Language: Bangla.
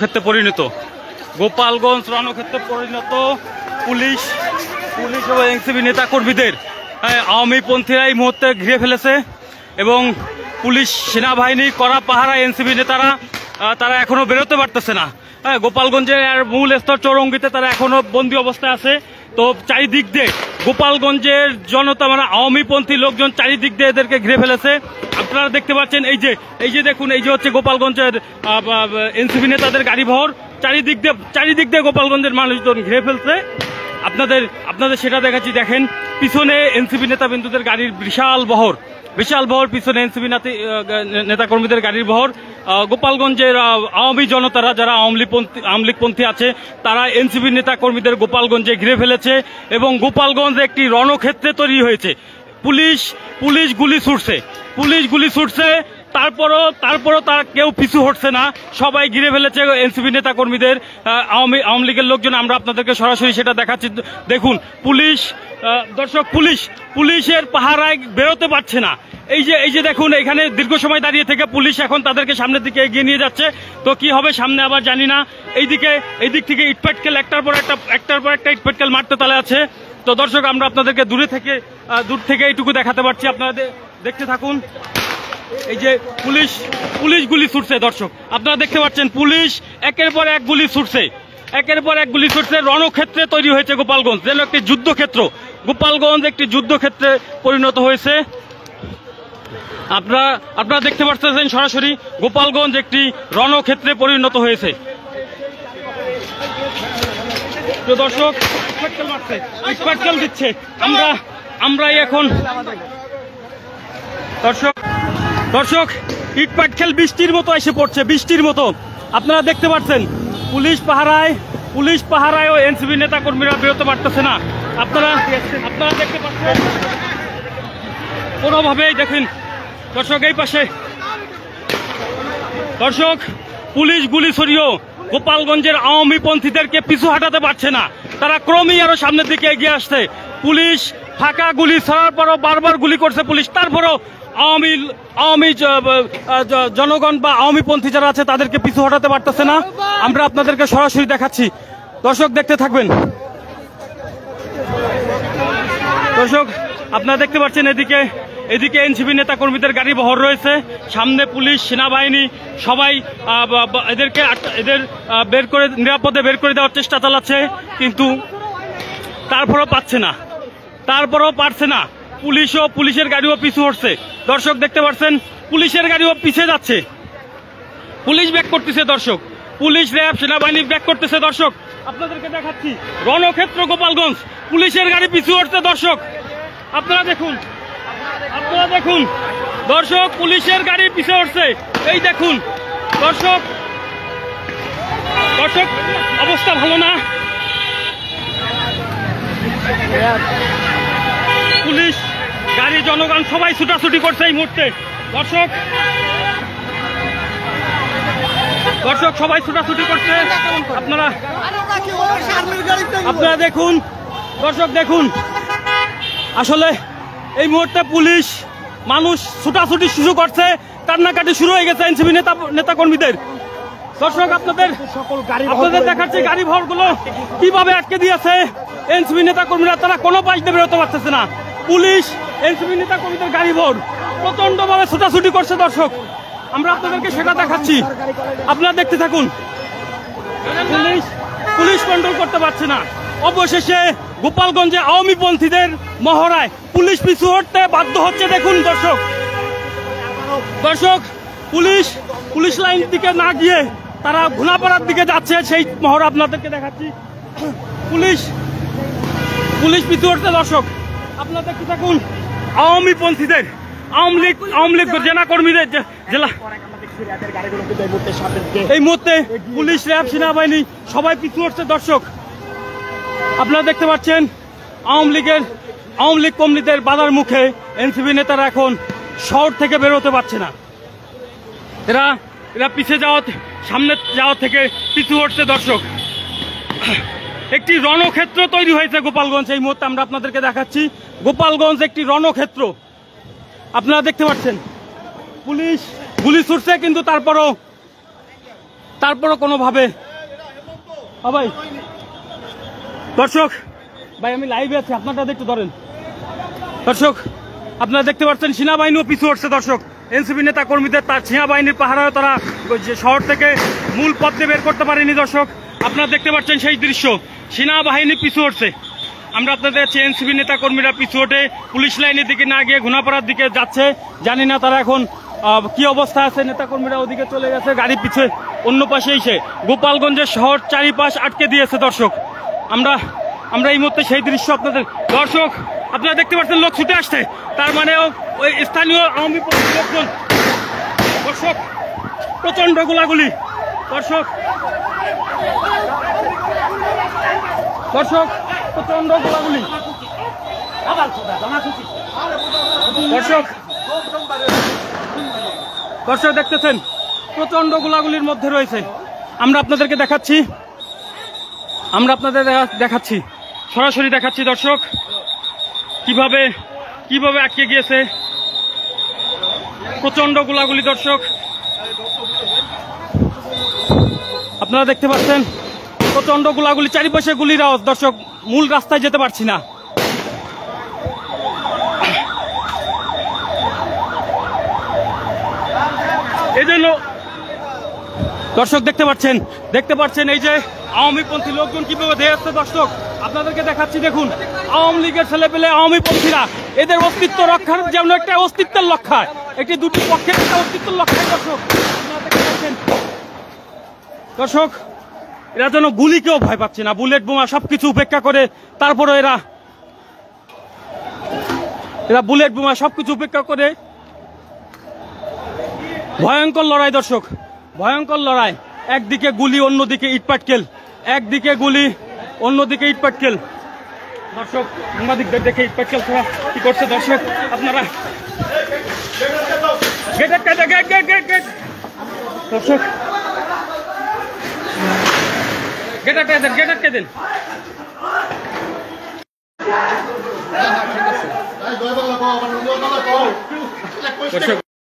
ক্ষেত্রে পরিণত গোপালগঞ্জ রণক্ষেত্রে পরিণত পুলিশ এবং এনসিপি নেতা কর্মীদের আওয়ামীপন্থীরা এই মুহূর্তে ঘিরে ফেলেছে এবং পুলিশ সেনাবাহিনী কড়া পাহারায় এনসিপি নেতারা তারা এখনো বেরোতে পারতেছে না। গোপালগঞ্জের মূল স্তর চৌরঙ্গিতে তারা এখনো বন্দী অবস্থায় আছে। তো চারিদিক দিয়ে গোপালগঞ্জের জনতা মানে আওয়ামীপন্থী লোকজন চারিদিক দিয়ে এদেরকে ঘিরে ফেলেছে। আপনারা দেখতে পাচ্ছেন এই যে দেখুন, এই যে হচ্ছে গোপালগঞ্জের এনসিপি নেতাদের গাড়িবহর চারিদিক দিয়ে গোপালগঞ্জের মানুষজন ঘিরে ফেলছে। আপনাদের সেটা দেখাচ্ছি। দেখেন পিছনে এনসিপি নেতাবিন্দুদের গাড়ির বিশাল বহর পিছনে এনসিপি নেতাকর্মীদের গাড়ির বহর। গোপালগঞ্জের আওয়ামী জনতারা যারা আওয়ামী লীগপন্থী আছে তারা এনসিপি নেতাকর্মীদের গোপালগঞ্জে ঘিরে ফেলেছে এবং গোপালগঞ্জ একটি রণক্ষেত্রে তৈরি হয়েছে। পুলিশ গুলি ছুটছে তারপরও তার কেউ পিছু হটছে না, সবাই ঘিরে ফেলেছে এনসিপি নেতা কর্মীদের আওয়ামী লীগের লোকজন। আমরা আপনাদেরকে সরাসরি সেটা দেখাচ্ছি। দেখুন পুলিশের পাহারায় বেরোতে পারছে না। এই যে দেখুন, এখানে দীর্ঘ সময় দাঁড়িয়ে থেকে পুলিশ এখন তাদেরকে সামনের দিকে এগিয়ে নিয়ে যাচ্ছে। তো কি হবে সামনে আবার জানি না। এই দিক থেকে ইটপাটকেল একটার পর একটা ইটপাটকেল মারতে তালে আছে। তো দর্শক, আমরা আপনাদেরকে দূর থেকে এইটুকু দেখাতে পারছি, আপনারা দেখতে থাকুন। এই যে পুলিশ গুলি ছুটছে। দর্শক আপনারা দেখতে পাচ্ছেন, পুলিশ একের পর এক গুলি ছুটছে। রণক্ষেত্রে তৈরি হয়েছে গোপালগঞ্জ, যেন একটি যুদ্ধক্ষেত্র। গোপালগঞ্জ একটি যুদ্ধক্ষেত্রে পরিণত হয়েছে। আপনারা দেখতে পাচ্ছেন সরাসরি গোপালগঞ্জ একটি রণক্ষেত্রে পরিণত হয়েছে। তো দর্শক ইটপাটকেল দিচ্ছে। আমরা এখন দর্শক ইটপাটকেল বৃষ্টির মতো এসে পড়ছে, বৃষ্টির মতো। আপনারা দেখতে পাচ্ছেন পুলিশ পাহারায় ও এনসিপি নেতা কর্মীরা বেরোতে পারতেছে না। আপনারা দেখতে পাচ্ছেন কোনোভাবেই। দেখেন দর্শক, এই পাশে পুলিশ গুলি ছড়িয়েও গোপালগঞ্জের আওয়ামীপন্থীদেরকে পিছু হাঁটাতে পারছে না। তারা ক্রমেই আরো সামনের দিকে এগিয়ে আসছে। পুলিশ ফাঁকা গুলি ছড়ার পরও বারবার গুলি করছে পুলিশ, তারপরও আওয়ামী জনগণ বা আওয়ামীপন্থী যারা আছে তাদেরকে পিছু হটাতে পারতেছে না। আমরা আপনাদেরকে সরাসরি দেখাচ্ছি, দর্শক দেখতে থাকবেন। দর্শক আপনারা দেখতে পাচ্ছেন এদিকে এনসিপি নেতা কর্মীদের গাড়ি বহর রয়েছে, সামনে পুলিশ সেনাবাহিনী সবাই এদের নিরাপদে বের করে দেওয়ার চেষ্টা চালাচ্ছে, কিন্তু তারপরও পারছে না। পুলিশের গাড়িও পিছু হটছে। দর্শক দেখতে পাচ্ছেন পুলিশের গাড়িও পিছিয়ে যাচ্ছে, পুলিশ ব্যাক করতেছে। দর্শক পুলিশ র্যাব সেনাবাহিনী ব্যাক করতেছে। দর্শক আপনাদেরকে দেখাচ্ছি রণক্ষেত্র গোপালগঞ্জ, পুলিশের গাড়ি পিছু হটছে। দর্শক আপনারা দেখুন দর্শক, পুলিশের গাড়ি পিছু হটছে। এই দেখুন দর্শক অবস্থা ভালো না। পুলিশ গাড়ি জনগণ সবাই ছুটাছুটি করছে এই মুহূর্তে। দর্শক সবাই ছুটাছুটি করছে। আপনারা দেখুন, দর্শক দেখুন, আসলে এই মুহূর্তে পুলিশ মানুষ ছুটাছুটি শুরু করছে, কান্নাকাটি শুরু হয়ে গেছে এনসিপি নেতা কর্মীদের। দর্শক আপনাদের দেখাচ্ছি গাড়ি ভরগুলো কিভাবে আটকে দিয়েছে এনসিপি নেতা কর্মীরা। তারা কোনো পাশ দিয়ে বেরোতে পারতেছে না। পুলিশ এনসিপি নেতা কর্মীদের গাড়ি ভর প্রচন্ড ভাবে ছুটাছুটি করছে। দর্শক আমরা আপনাদেরকে সেটা দেখাচ্ছি, আপনারা দেখতে থাকুন। পুলিশ কন্ট্রোল করতে পারছে না। অবশেষে গোপালগঞ্জে আওয়ামীপন্থীদের মহড়ায় পুলিশ পিছু হটতে বাধ্য হচ্ছে। দেখুন দর্শক পুলিশ লাইন দিকে না গিয়ে তারা ঘুনাপাড়ার দিকে যাচ্ছে, সেই মহড়া আপনাদেরকে দেখাচ্ছি। পুলিশ পিছু হটছে। দর্শক আপনারা দেখতে থাকুন আওয়ামীপন্থীদের আওয়ামী লীগ জেলা কর্মীদের এই মুহূর্তে পুলিশ র্যাব সেনাবাহিনী সবাই পিছু হটছে। দর্শক আপনারা দেখতে পাচ্ছেন আওয়ামী লীগ কর্মীদের বাধার মুখে এনসিপি নেতারা এখন শহর থেকে বেরোতে পারছে না। এরা সামনে যাওয়া থেকে পিছু হটছে। দর্শক একটি রণক্ষেত্র তৈরি হয়েছে গোপালগঞ্জ। এই মুহূর্তে আমরা আপনাদেরকে দেখাচ্ছি গোপালগঞ্জ একটি রণক্ষেত্র। আপনারা দেখতে পাচ্ছেন পুলিশ গুলি ছুটছে, কিন্তু তারপরও তারপরও কোনোভাবে ভাই দর্শক ভাই আমি লাইভে আছি, আপনারা একটু ধরেন। দর্শক আপনারা দেখতে পাচ্ছেন সেনাবাহিনীও পিছু হচ্ছে। দর্শক এনসিপি নেতা কর্মীদের তার সেনাবাহিনীর পাহারায় তারা শহর থেকে মূল পথে বের করতে পারেনি। দর্শক আপনারা দেখতে পাচ্ছেন সেই দৃশ্য, সেনাবাহিনী পিছু হচ্ছে। আমরা আপনাদের কাছে এনসিপি নেতা কর্মীরা পিছু হটে পুলিশ লাইনের দিকে না গিয়ে ঘুনাপাড়ার দিকে যাচ্ছে। জানি না তারা এখন কি অবস্থা আছে। নেতা কর্মীরা ওদিকে চলে গেছে, গাড়ি পিছে অন্য পাশে এসে গোপালগঞ্জের শহর চারিপাশ আটকে দিয়েছে। দর্শক আমরা এই মুহূর্তে সেই দৃশ্য আপনাদের, দর্শক আপনারা দেখতে পাচ্ছেন লোক ছুটে আসছে, তার মানে ওই স্থানীয় আওয়ামী লোকজন। দর্শক প্রচন্ড গোলাগুলি। দর্শক প্রচন্ড গোলাগুলি। দর্শক দেখতেছেন প্রচন্ড গোলাগুলির মধ্যে রয়েছে। আমরা আপনাদেরকে দেখাচ্ছি সরাসরি দেখাচ্ছি। দর্শক কিভাবে আটকে গিয়েছে প্রচন্ড গোলাগুলি। দর্শক আপনারা দেখতে পাচ্ছেন প্রচন্ড গোলাগুলি, চারিপাশে গুলির আওয়াজ। দর্শক মূল রাস্তায় যেতে পারছি না। এই জন্য দর্শক দেখতে পাচ্ছেন এই যে আওয়ামীপন্থী লোকজন কিভাবে ধেয়ে আসছে। দর্শক আপনাদেরকে দেখাচ্ছি, দেখুন আওয়ামী লীগের ছেলে পেলে আওয়ামী পন্থীরা এদের অস্তিত্ব রক্ষার যেমন একটা অস্তিত্বের লক্ষ্যায়, একটি দুটি পক্ষের একটা অস্তিত্বের লক্ষ্যায়। দর্শক আপনারা দেখতে পাচ্ছেন, দর্শক এরা যেন গুলিকেও ভয় পাচ্ছে না, বুলেট বোমা সবকিছু উপেক্ষা করে। তারপরে এরা বুলেট বোমা সবকিছু উপেক্ষা করে ভয়ঙ্কর লড়াই। দর্শক ভয়ঙ্কর লড়াই, একদিকে গুলি অন্যদিকে ইটপাটকেল, একদিকে গুলি অন্যদিকে ইটপাটকেল। দর্শক সাংবাদিকদের দেখে ইটপাটকেল ছাড়া কি করছে। দর্শক আপনারা দর্শক গেট আটকে দেন। দর্শক